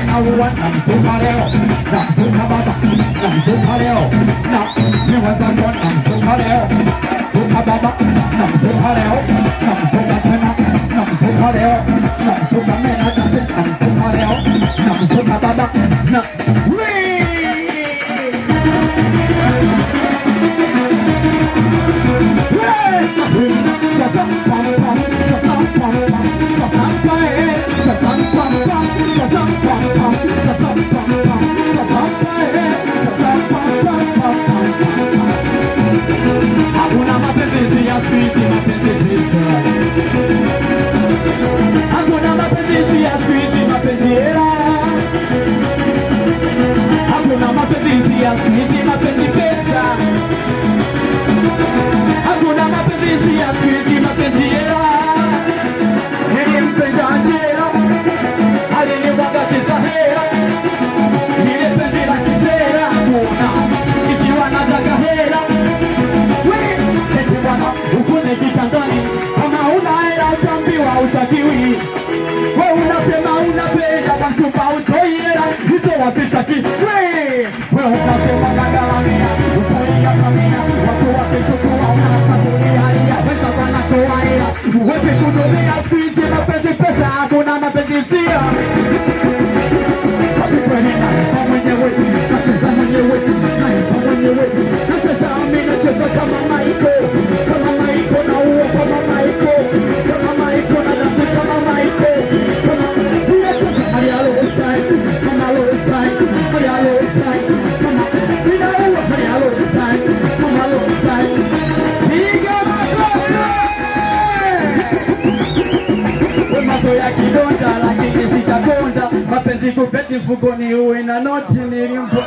naua namsuka leo, namsuka baba, namsuka leo, na ni wenzako namsuka leo, namsuka baba, namsuka leo, namsuka tena, namsuka leo, namsuka mena tase, namsuka leo, namsuka baba, na hakuna mapenzi ya switi, mapenzi hakuna mapenzi ya switi, mapenzi hela, hakuna mapenzi ya switi, mapenzi pesa, hakuna mapenzi ya switi, mapenzi hela. Nilimpenda Angela, alinibagatisha hela, ile penzi la kisera, kuna ikiwa nataka hela. Eti bwana ufune kitandani, kama una hela utambiwa utakiwi. We unasema unapenda kwa mchumba utoi hela, hizo wazitaki. We unasema nagalamia, utoia kamia, watu wakichukua unakabulia hia, weza wanatoa hela, uwezi kudumia sisi mapenzi pesa, hakuna mapenzi sia. Basi kweli naimba mwenyewe, nacheza mwenyewe, naimba mwenyewe, nacheza ami, nacheza kama Maiko, kama Maiko na uo kama Maiko, kama Maiko na dansi kama Maiko, kama ninacheza hali ya low side, kama low side, hali ya low side, kama ninaua hali ya low side, kama low side. Piga makofi! Mazo ya kidonda lakini sitakonda, mapenzi kupeti mfukoni uwe na noti nilimpo.